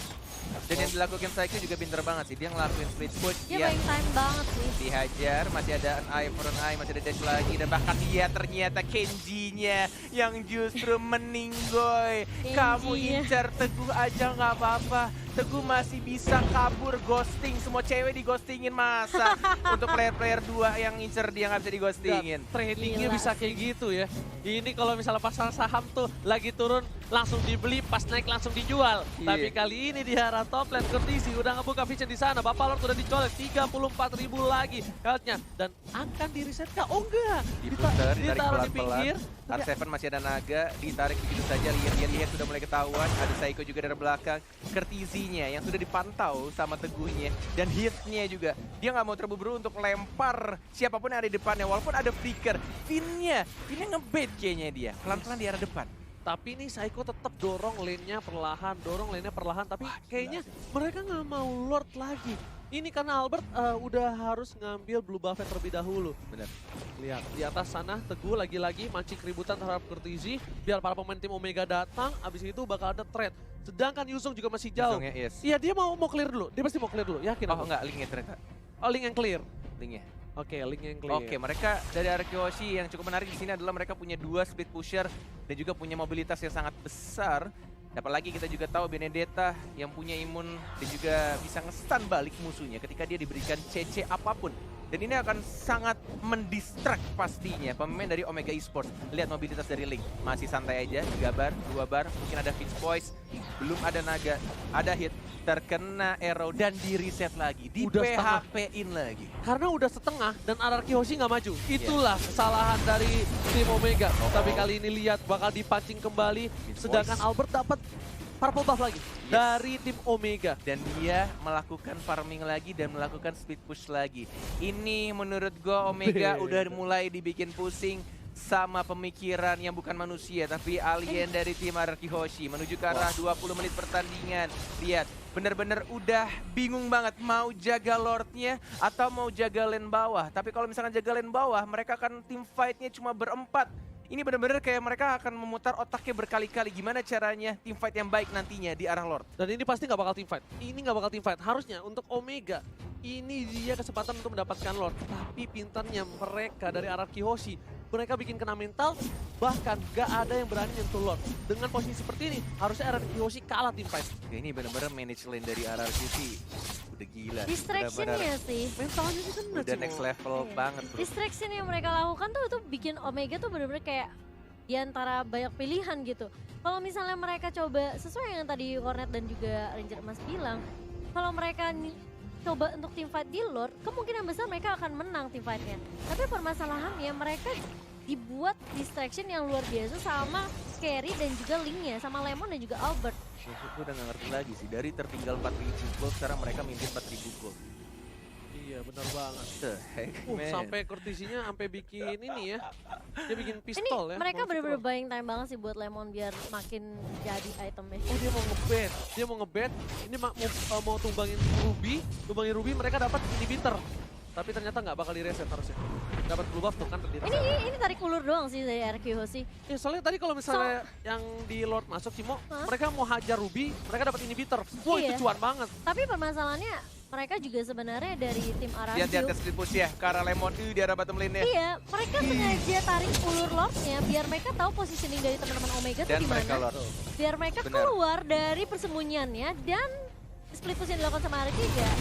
Dan yang dilakukan Psycho juga pinter banget sih. Dia ngelakuin split push. Dia main time banget sih. Dihajar, masih ada an eye for an eye, masih ada dash lagi. Dan bahkan dia ternyata Kenji-nya yang justru meninggoy. Kamu Kenji-nya. incar teguh aja nggak apa-apa. Teguh masih bisa kabur ghosting. Semua cewek di ghostingin masa. Untuk player-player 2 yang ngincer dia nggak bisa di ghostingin. Tradingnya Gila bisa kayak gitu ya. Ini kalau misalnya pasar saham tuh lagi turun langsung dibeli, pas naik langsung dijual. Iya. Tapi kali ini di arah top lane Courtesy udah ngebuka vision di sana. Bapak Lord udah dicolek 34.000 lagi health-nya dan akan di reset kah? Oh enggak. Diputer, ditarik Ditaruh di pelan-pelan. pinggir. R7 masih ada naga, ditarik begitu saja. Lihat sudah mulai ketahuan. Ada Saiko juga dari belakang. Courtesy-nya yang sudah dipantau sama Teguhnya. Dan hit-nya juga. Dia nggak mau terburu-buru untuk lempar siapapun yang ada di depannya. Walaupun ada flicker. Finnya ngebait kayaknya dia. Pelan-pelan di arah depan. Tapi nih Saiko tetap dorong lane-nya perlahan, tapi kayaknya mereka nggak mau Lord lagi. Ini karena Albert udah harus ngambil blue buff terlebih dahulu. Benar. Lihat di atas sana Teguh lagi-lagi mancing keributan terhadap Courtesy biar para pemain tim Omega datang, abis itu bakal ada trade. Sedangkan Yuzong juga masih jauh. Yuzongnya, yes. Iya dia mau clear dulu, dia pasti mau clear dulu, yakin Oh aku. enggak, linknya ternyata. Oh link yang clear. Linknya. Oke, link yang clear. Oke, mereka dari Arkeoshi yang cukup menarik di sini adalah mereka punya 2 speed pusher dan juga punya mobilitas yang sangat besar. Apalagi kita juga tahu Benedetta yang punya imun dan juga bisa nge-stun balik musuhnya ketika dia diberikan CC apapun. Dan ini akan sangat mendistract pastinya pemain dari Omega Esports. Lihat mobilitas dari Link, masih santai aja, 3 bar, 2 bar, mungkin ada Fitch Voice, belum ada naga, ada hit, terkena arrow dan di reset lagi, di Udah PHP-in lagi. Karena udah setengah dan RRQ Hoshi nggak maju. Itulah kesalahan dari tim Omega. Tapi kali ini lihat bakal dipancing kembali. Sedangkan Albert dapat purple buff lagi dari tim Omega. Dan dia melakukan farming lagi dan melakukan speed push lagi. Ini menurut gue Omega udah mulai dibikin pusing sama pemikiran yang bukan manusia tapi alien dari tim RRQ Hoshi menuju ke arah 20 menit pertandingan. Lihat, bener-bener udah bingung banget mau jaga Lordnya atau mau jaga lane bawah. Tapi kalau misalkan jaga lane bawah, mereka akan tim fight-nya cuma berempat. Ini benar-benar kayak mereka akan memutar otaknya berkali-kali gimana caranya tim fight yang baik nantinya di arah Lord. Dan ini pasti nggak bakal team fight. Ini nggak bakal team fight. Harusnya untuk Omega, ini dia kesempatan untuk mendapatkan Lord. Tapi pintarnya mereka dari RRQ Hoshi, mereka bikin kena mental, bahkan gak ada yang berani nyentuh Lord. Dengan posisi seperti ini, harusnya RRQ Hoshi kalah team fight. Ya, ini benar-benar manage lane dari RRQ sih udah gila. Distraction-nya sih. Mentalnya sih kan Udah next level Iya. banget bro. Distraction yang mereka lakukan tuh bikin Omega tuh bener-bener kayak di antara banyak pilihan gitu. Kalau misalnya mereka coba sesuai yang tadi Cornet dan juga Ranger Emas bilang, kalau mereka coba untuk team fight di Lord, kemungkinan besar mereka akan menang team fight-nya. Tapi permasalahannya mereka dibuat distraction yang luar biasa sama Carry dan juga Link-nya, sama Lemon dan juga Albert. Gue udah gak ngerti lagi sih, dari tertinggal 4.000 gold sekarang mereka mimpin 4.000 gold. Iya benar banget. The heck, man. Sampai Courtesy-nya sampai bikin ini ya. Dia bikin Ini pistol ya. mereka mau bener-bener pistol. buying time banget sih buat Lemon biar makin jadi itemnya. Oh dia mau ngebet. Dia mau ngebet. Ini mau tumbangin Ruby mereka dapat inhibitor. Tapi ternyata nggak bakal di-reset harusnya. Dapat blue buff tuh kan di-reset. Ini tarik ulur doang sih dari RQ Hoshi. Ya, soalnya tadi kalau misalnya yang di Lord masuk Cimo, mereka mau hajar Ruby, mereka dapat inhibitor. Wah Iya. itu cuan banget. Tapi permasalahannya mereka juga sebenarnya dari tim Lihat RRQ. split push ya, ke arah Lemon di arah bottom lane-nya. Iya, mereka sengaja tarik ulur Lordnya biar mereka tahu positioning dari teman-teman Omega tuh Dan mereka gimana. Lord. Biar mereka Benar. keluar dari persembunyiannya dan split push yang dilakukan sama RRQ ya.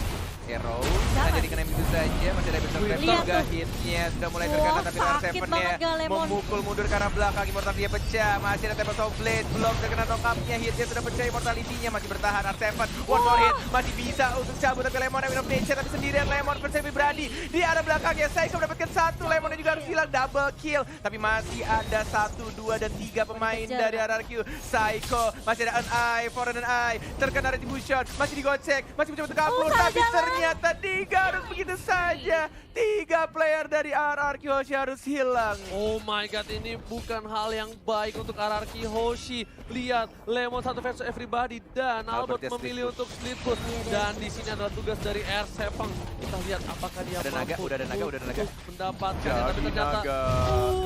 Arrow, Jangan. hanya dikenain begitu saja, masih ada Immortal Grab Lihat juga tuh. hitnya sudah mulai Wah, terkena tapi sakit R7-nya banget Galemon. memukul mundur ke arah belakang, Immortal dia pecah, masih ada Tempest of Blade, belum terkena knock-up-nya, hitnya sudah pecah, Immortality-nya masih bertahan, R7, one more hit, masih bisa untuk cabut tapi Lemon yang of nature, tapi sendirian Lemon bersemi berani di arah belakangnya, Saiko mendapatkan 1, Lemonnya juga harus hilang, double kill, tapi masih ada 1, 2, dan 3 pemain Dikejar. dari RRQ, Saiko, masih ada an eye, for an eye, terkena retribution, masih digocek, masih mencoba untuk kabur, Usah, tapi jangan. ternyata 3 harus begitu saja. 3 player dari RRQ Hoshi harus hilang. Oh my god, ini bukan hal yang baik untuk RRQ Hoshi. Lihat, Lemon satu versus everybody dan Albert Albert dia memilih split untuk split push. Dan di sini adalah tugas dari R7. Kita lihat apakah dia Ada naga, mampu udah ada naga. untuk mendapatkan, tapi Jadi ternyata naga.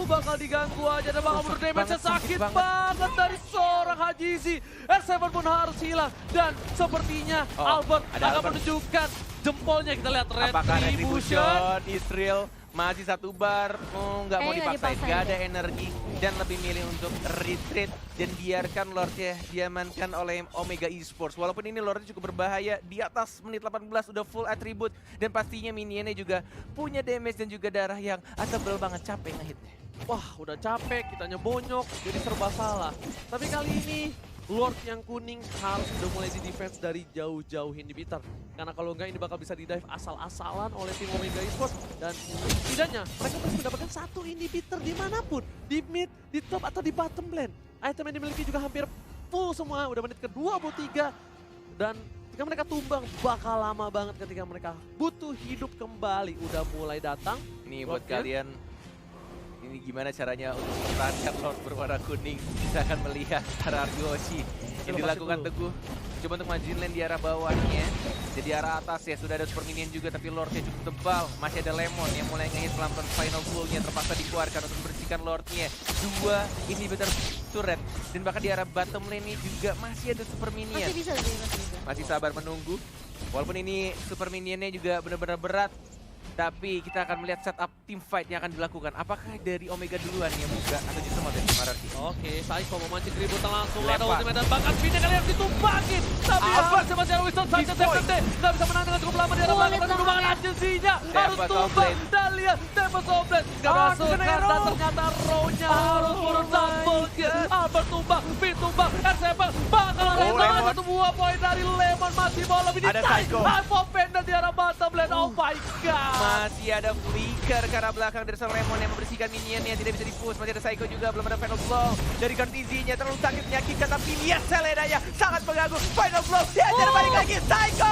bakal diganggu aja dan bakal menurut damage banget, sakit sakit banget dari seorang Hajizi. R7 pun harus hilang dan sepertinya Oh, Albert ada akan Albert. menunjukkan jempolnya. Kita lihat Apakah retribution. retribution, Israel Masih satu bar, nggak mau Kayaknya nggak dipaksain, dipaksain nggak ada deh. energi. Dan lebih milih untuk retreat dan biarkan Lordnya diamankan oleh Omega Esports. Walaupun ini Lordnya cukup berbahaya, di atas menit 18 udah full atribut. Dan pastinya minionnya juga punya damage dan juga darah yang tebel banget, capek ngehitnya. Wah, udah capek, kitanya bonyok, jadi serba salah. Tapi kali ini Lord yang kuning harus udah mulai di defense dari jauh-jauh inhibitor. Karena kalau enggak ini bakal bisa di-dive asal-asalan oleh tim Omega Esports. Dan setidaknya mereka harus mendapatkan satu inhibitor dimanapun. Di mid, di top, atau di bottom lane. Item yang dimiliki juga hampir full semua, udah menit ke-23. Dan ketika mereka tumbang bakal lama banget ketika mereka butuh hidup kembali. Udah mulai datang. Ini buat Lordnya. kalian, ini gimana caranya untuk mempertahankan Lord berwarna kuning. Kita akan melihat hierarki Hoshi yang dilakukan Teguh. Coba untuk majuin lane di arah bawahnya. Jadi arah atas ya, sudah ada super minion juga tapi Lordnya cukup tebal. Masih ada Lemon yang mulai ngehit pelan-pelan final blow-nya terpaksa dikeluarkan untuk membersihkan Lordnya. Dua inhibitor turret. Dan bahkan di arah bottom lane ini juga masih ada super minion. Masih bisa sih, masih bisa. Masih sabar menunggu. Walaupun ini super minionnya juga benar-benar berat. Tapi kita akan melihat setup team fight yang akan dilakukan. Apakah dari Omega duluan yang buka atau justru mau dari Mararki? Oke, Saiko memancing keributan langsung. Ada Lempar. ultimate dan bahkan pinnya kali yang ditumpakin. Tapi Albert. masih ada Winston Sanchez Destroy. FMD. Nggak bisa menang dengan cukup lama di arah Oh, belakang. lihat Tapi kembangan belakangnya. agensinya harus Tempest tumbang. Oblate. Dan lihat Tempest Oblate. Nggak Oh, masuk kena kan. arrow. Dan ternyata row-nya harus turun double kill. Albert tumbang, Pin tumbang, R7 bakal ada Lemon. satu buah poin dari Lemon. Masih mau lebih Ada ditarik. Psycho. Hypo Panda di arah bottom lane. Oh my god. Masih ada flicker ke arah belakang dari seorang Lemon yang membersihkan minionnya, tidak bisa di-push. Masih ada Psycho juga, belum ada final blow dari Cortizinya, terlalu sakit menyakitkan, tapi lihat Selenanya sangat mengganggu. Final blow, diajar balik lagi, Psycho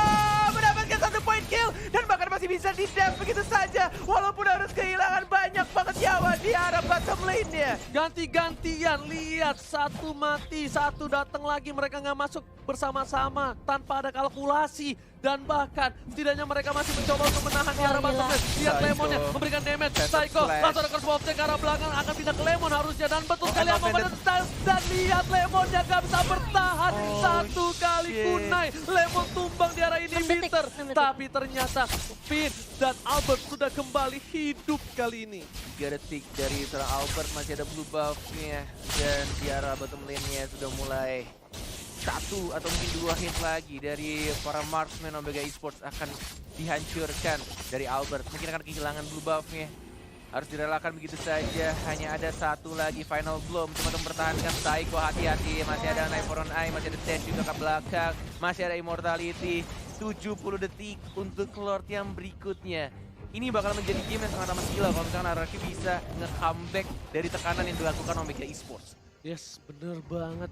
mendapatkan satu point kill, dan bahkan masih bisa di-dam begitu saja, walaupun harus kehilangan banyak banget nyawa di arah bottom lane-nya. Ganti-gantian, lihat satu mati, satu datang lagi, mereka nggak masuk bersama-sama tanpa ada kalkulasi. Dan bahkan setidaknya mereka masih mencoba untuk menahan di arah bottom lane. Lihat Psycho. Lemonnya memberikan damage, Set Psycho flash. langsung ada curse of ke arah belakang, akan pindah ke Lemon harusnya. Dan betul sekali Emma Emma Bennett. Bennett dan lihat Lemonnya nggak bisa bertahan. Oh, Satu kali shit. kunai, Lemon tumbang di arah inhibitor. 6 detik. Tapi ternyata Finn dan Albert sudah kembali hidup kali ini. 3 detik dari seorang Albert, masih ada blue buff-nya, dan di arah bottom lane-nya sudah mulai satu atau mungkin dua hit lagi dari para marksman Omega Esports akan dihancurkan dari Albert. Mungkin akan kehilangan blue buff-nya. Harus direlakan begitu saja. Hanya ada satu lagi final blow cuma untuk mempertahankan Psycho. Hati-hati, masih ada Knife for on Eye, masih ada dash juga ke belakang, masih ada immortality. 70 detik untuk Lord yang berikutnya. Ini bakal menjadi game yang sangat amat gila kalau misalkan Araki bisa nge-comeback dari tekanan yang dilakukan Omega Esports. Yes, bener banget.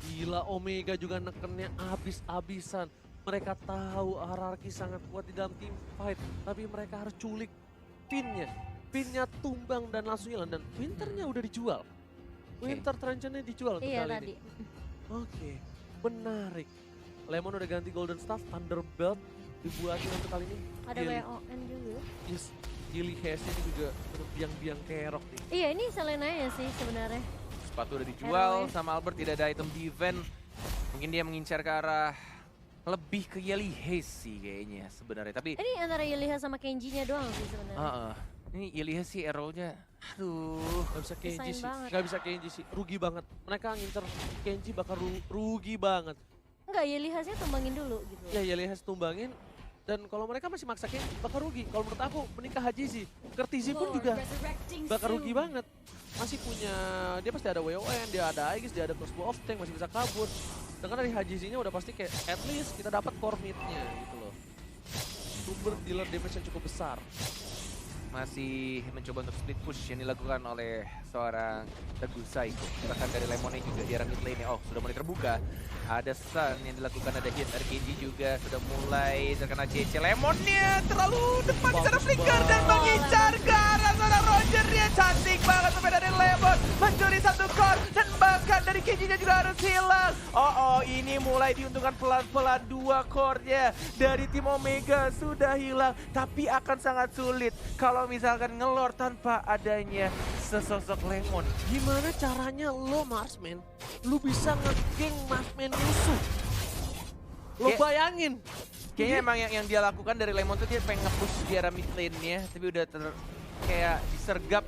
Gila, Omega juga nekennya abis-abisan. Mereka tahu hierarki sangat kuat di dalam team fight, tapi mereka harus culik pinnya. Pinnya tumbang dan langsung hilang, dan Winternya udah dijual. Winter Trenchantnya dijual untuk Iya kali tadi. ini. Oke, menarik. Lemon udah ganti Golden Staff, Thunderbelt dibuatin untuk kali ini. Ada Gilly- WON juga. Yes, Gilly Hess-nya ini juga bener biang-biang kerok nih. Iya ini Selenanya sih sebenarnya. Sepatu udah dijual, RW. sama Albert tidak ada item defense. Mungkin dia mengincar ke arah lebih ke Yelly Haze sih kayaknya sebenarnya. Tapi Ini antara Yeliha sama Kenji-nya doang sih sebenarnya. ini Yelly Haze sih arrow-nya, aduh. Gak bisa Kenji Desain sih, banget. gak bisa Kenji sih, rugi banget. Mereka ngincer Kenji bakal rugi banget. Enggak, Yelihasnya tumbangin dulu gitu. Ya Yeli has tumbangin, dan kalau mereka masih maksa Kenji bakal rugi. Kalau menurut aku menikah Haji sih, Kertizi pun juga bakal rugi banget. Masih punya, dia pasti ada WON, dia ada Aegis, dia ada crossbow of tank, masih bisa kabur. Dengan dari Haji-nya udah pasti kayak at least kita dapat core mid-nya gitu loh. Sumber dealer damage yang cukup besar. Masih mencoba untuk split push yang dilakukan oleh seorang Teguh Psycho. Bahkan dari Lemonnya juga di arah mid lane. Oh, sudah mulai terbuka. Ada stun yang dilakukan, ada hit RKG juga sudah mulai terkena CC. Lemonnya terlalu depan di sana, Bagus flicker dan banget. mengincar ke arah seorang Roger. Dia cantik banget sampai dari Lemon mencuri satu core, dan bahkan dari KG-nya juga harus hilang. Oh, ini mulai diuntungkan pelan-pelan, dua core-nya dari tim Omega sudah hilang, tapi akan sangat sulit kalau misalkan ngelor tanpa adanya sesosok Lemon. Gimana caranya lo Marsman, lu bisa nge-geng Marsman musuh? Lo Kayak- bayangin. Kayaknya emang yang dia lakukan dari Lemon tuh dia pengen nge-push di arah mid lane-nya, tapi udah kayak disergap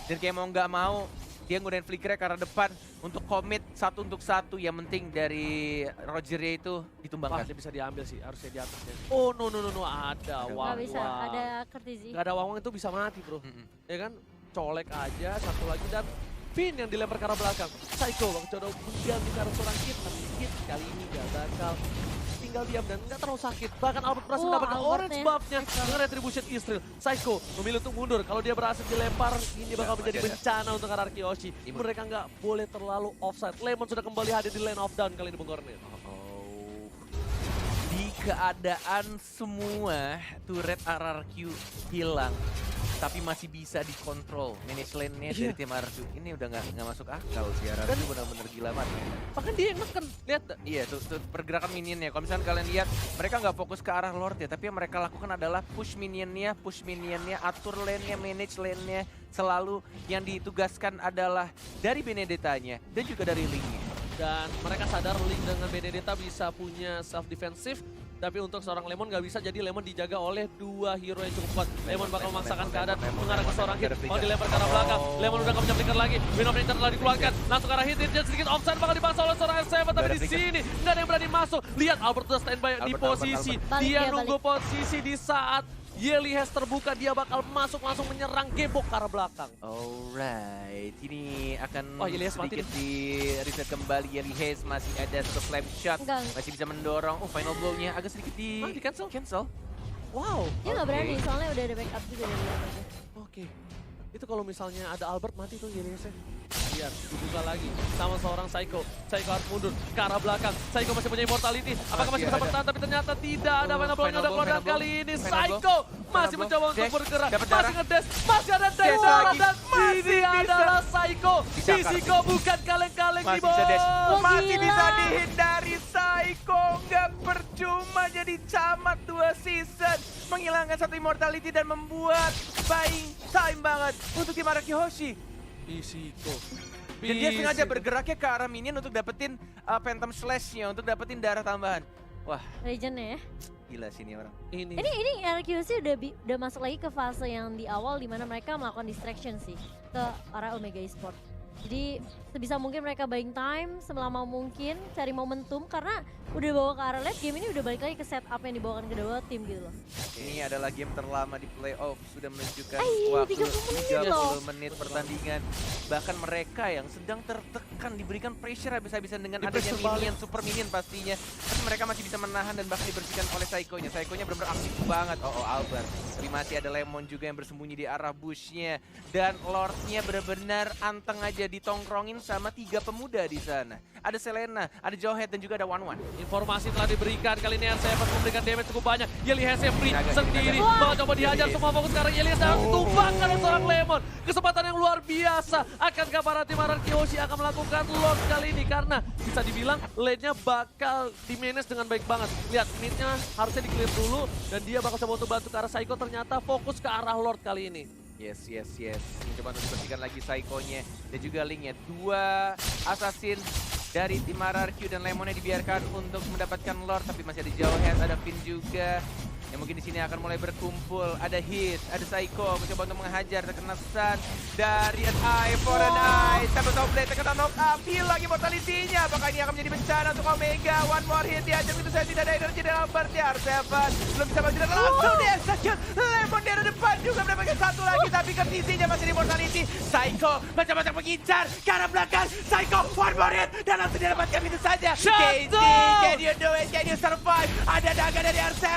dan kayak mau nggak mau dia nggunain flickernya ke arah depan untuk komit 1 untuk 1. Yang penting dari Rogernya itu Wah, ditumbangkan. dia bisa diambil sih, harusnya di atasnya. Oh no, ada Nggak Wang bisa, ada Courtesy. Gak ada Wang itu bisa mati bro. Ya kan, colek aja satu lagi dan Finn yang dilempar ke arah belakang. Psycho Bang coba mengganti ke arah seorang Kid, tapi Kid kali ini gak bakal tinggal diam dan nggak terlalu sakit. Bahkan Albert berhasil mendapatkan orange buff-nya dengan retribution Israel. Psycho memilih untuk mundur. Kalau dia berhasil dilempar, ini bakal menjadi bencana untuk arah Kyoshi. Mereka nggak boleh terlalu offside. Lemon sudah kembali hadir di lane of down kali ini Bung Kornel. Di keadaan semua turret RRQ hilang, tapi masih bisa dikontrol manage lane-nya dari tim RRQ. Ini udah nggak masuk akal sih, RRQ benar-benar gila banget. Bahkan dia yang neken, lihat. Iya, tuh pergerakan minionnya. Kalau misalnya kalian lihat, mereka nggak fokus ke arah Lord ya, tapi yang mereka lakukan adalah push minionnya, atur lane-nya, manage lane-nya. Selalu yang ditugaskan adalah dari Benedetta-nya dan juga dari Link-nya. Dan mereka sadar Link dengan Benedetta bisa punya self defensive. Tapi untuk seorang Lemon nggak bisa, jadi Lemon dijaga oleh 2 hero yang cukup kuat. Lemon bakal memaksakan keadaan mengarah ke seorang hit. Mau dilempar ke arah belakang. Lemon udah nggak punya flicker lagi. Wind of Nature telah dikeluarkan. Langsung ke arah hit, dia sedikit offside bakal dipaksa oleh seorang R7. Tapi di sini nggak ada yang berani masuk. Lihat Albert udah standby di posisi. Dia nunggu posisi di saat Yelihes terbuka, dia bakal masuk langsung menyerang gebok ke arah belakang. Alright, ini akan Yelihes sedikit di reset kembali. Yelihes masih ada satu flame shot, masih bisa mendorong. Final blow-nya agak sedikit di cancel. Wow. Dia nggak berani, soalnya udah ada backup juga dari atasnya. Oke. Itu kalau misalnya ada Albert mati tuh Yelihesnya. Lihat, dibuka lagi sama seorang Psycho. Psycho harus mundur ke arah belakang. Psycho masih punya immortality. Apakah masih bisa bertahan? Tapi ternyata tidak ada final blow-nya udah keluar. Dan kali ini Psycho masih mencoba untuk bergerak. Masih ngedash, masih ada dash dan ini adalah Psycho. Psycho bukan kaleng-kaleng nih bos. Masih bisa dihindari Psycho. Nggak percuma jadi camat 2 season. Menghilangkan 1 immortality dan membuat buying time banget untuk tim Arakihoshi. Psycho. Dan dia sengaja bergeraknya ke arah minion untuk dapetin Phantom Slash-nya, untuk dapetin darah tambahan. Wah, Legend-nya ya. gila sih ini orang. Ini RQC udah masuk lagi ke fase yang di awal dimana mereka melakukan distraction sih ke arah Omega Esports. Jadi sebisa mungkin mereka buying time selama mungkin, cari momentum karena udah bawa ke arah late game ini udah balik lagi ke setup yang dibawakan kedua tim gitu loh. Ini adalah game terlama di playoff, sudah menunjukkan Ay, waktu 30 menit pertandingan. Bahkan mereka yang sedang tertekan diberikan pressure habis-habisan dengan adanya minion, super minion pastinya. Tapi mereka masih bisa menahan dan bahkan dibersihkan oleh Psycho-nya. Psycho-nya benar-benar aktif banget. Albert. Tapi masih ada Lemon juga yang bersembunyi di arah bush-nya. Dan Lord-nya benar-benar anteng aja ditongkrongin sama 3 pemuda di sana. Ada Selena, ada Jawhead dan juga ada One. Informasi telah diberikan, kali ini R7 memberikan damage cukup banyak. Yelihes yang free sendiri, bakal coba dihajar, semua fokus sekarang Yelihes dan ditumbangkan oleh seorang Lemon. Kesempatan yang luar biasa, akankah para tim Arakihoshi akan melakukan Lord kali ini? Karena bisa dibilang lane-nya bakal di-manage dengan baik banget. Lihat, mid-nya harusnya di-clear dulu dan dia bakal coba untuk bantu ke arah Psycho, ternyata fokus ke arah Lord kali ini. Yes. Ini coba untuk dibersihkan lagi Psycho-nya dan juga Link-nya. 2 assassin dari tim RRQ dan Lemonnya dibiarkan untuk mendapatkan Lord, tapi masih ada Jawhead, ada Finn juga. Yang mungkin di sini akan mulai berkumpul. Ada Hit, ada Psycho mencoba untuk menghajar, terkena stun dari an eye for an eye. Tapi top blade terkena knock up, hilang immortality-nya. Apakah ini akan menjadi bencana untuk Omega? One more hit dihajar begitu saja, tidak ada energi dari Albert. R7 belum bisa maju dan langsung di-execute. Lemon di arah depan juga mendapatkan 1 lagi, tapi kondisinya masih di immortality. Psycho macam-macam mengincar ke arah belakang. Psycho one more hit dan langsung didapatkan begitu saja. KT, can you do it? Can you survive? Ada naga dari R7.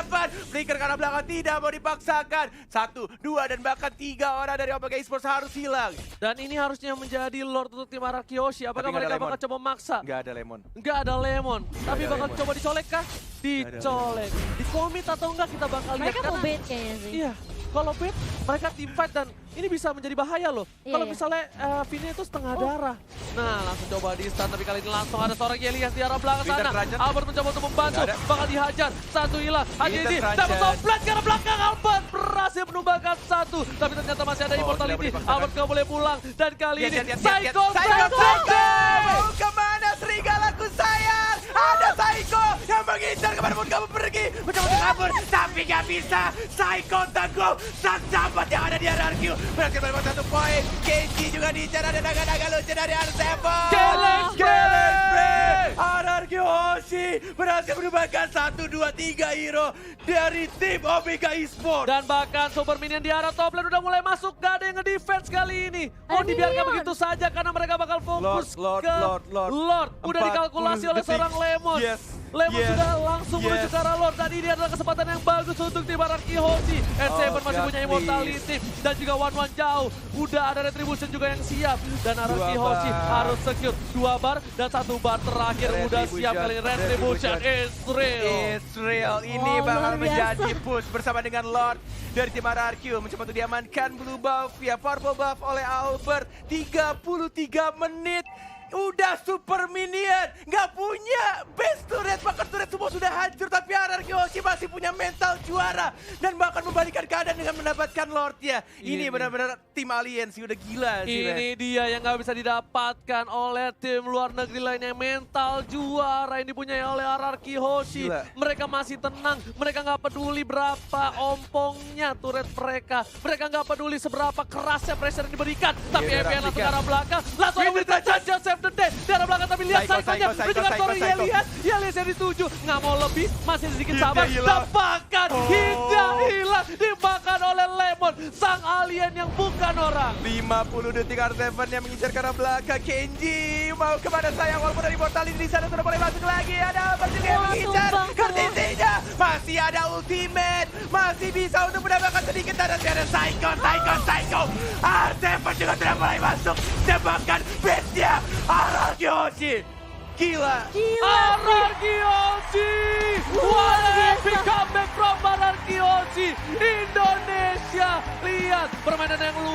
Flicker karena belakang tidak mau dipaksakan. 1, 2 dan bahkan 3 orang dari Omega Esports harus hilang. Dan ini harusnya menjadi Lord untuk tim Arakihoshi. Apakah mereka bakal coba maksa? Nggak ada Lemon. Nggak ada Lemon. Tapi bakal coba dicolek kah? Dicolek. Dikomit atau enggak kita bakal lihat. Mereka mau bait kayaknya sih. Iya. Kalau bait mereka team fight dan ini bisa menjadi bahaya loh. Kalau Iya. misalnya Vini itu setengah darah. Nah langsung coba di stun, tapi kali ini langsung ada seorang Yelihes di arah belakang sana. Albert mencoba untuk membantu, bakal dihajar. 1 hilang. Hanya ini dapat soplet ke arah belakang. Albert berhasil menumbangkan 1. Tapi ternyata masih ada immortality. Albert nggak boleh pulang. Dan kali ini Psycho! Mau kemana serigalaku sayang? Ada Psycho yang mengincar kemanapun kamu pergi. Mencoba untuk kabur, tapi gak bisa. Psycho tangguh, sang sahabat yang ada di RRQ. Berhasil mendapatkan 1 poin. Kenji juga diincar, ada naga-naga lucu dari R7. RRQ Hoshi berhasil menambahkan 1, 2, 3 hero dari tim Omega Esports. Dan bahkan super minion di arah top lane udah mulai masuk, gak ada yang nge-defense kali ini. Oh, Ada dibiarkan minion. begitu saja karena mereka bakal fokus Lord, ke Lord. Udah 40 dikalkulasi oleh detik. seorang Lemon. Yes. Lemon Yes. sudah langsung menuju Yes. ke arah Lord, dan ini adalah kesempatan yang bagus untuk tim RRQ Hoshi. R7 Oh, masih God, punya immortality dan juga one jauh. Udah ada retribution juga yang siap, dan RRQ 2 Hoshi bar. harus secure 2 bar dan 1 bar terakhir udah siap kali ini. Retribution is real. Israel ini Oh, bakal luar biasa. menjadi push bersama dengan Lord dari tim RRQ. Mencoba untuk diamankan blue buff via purple buff oleh Albert. 33 menit. Udah super minion, nggak punya base turret, bahkan turret semua sudah hancur, tapi RRQ Hoshi masih punya mental juara dan bahkan membalikan keadaan dengan mendapatkan Lordnya. Ini Ini. benar-benar tim alien sih, udah gila sih. Ini dia yang nggak bisa didapatkan oleh tim luar negeri lainnya. Mental juara yang dipunyai oleh RRQ Hoshi. Gila. Mereka masih tenang, mereka nggak peduli berapa ompongnya turret mereka. Mereka nggak peduli seberapa kerasnya pressure yang diberikan. Tapi Iya, EVN langsung ke dirapikan. arah belakang. Langsung Winter memberikan Touch. Judge Save the Day. Di arah belakang, tapi lihat Psycho, Psycho-nya. Psycho, Menunjukkan Psycho, story Psycho. Yelias yang dituju. Nggak mau lebih, masih sedikit Hidupnya sabar. hilang. Dan bahkan Oh. hingga hilang dimakan oleh Lemon. Sang alien yang bukan orang. 50 detik R7 yang mengincar ke arah belakang. Kenji mau kemana sayang, walaupun dari mortality di sana sudah mulai masuk lagi. Ada Albert juga yang Wah, mengincar tumbang ke titiknya. Masih ada ultimate, masih bisa untuk mendapatkan sedikit dan ada Psycho. R7 juga sudah mulai masuk. Tembakkan base-nya RRQ Hoshi. Gila. RRQ Hoshi! What an epic comeback from RRQ Hoshi! Indonesia! Lihat permainan yang luar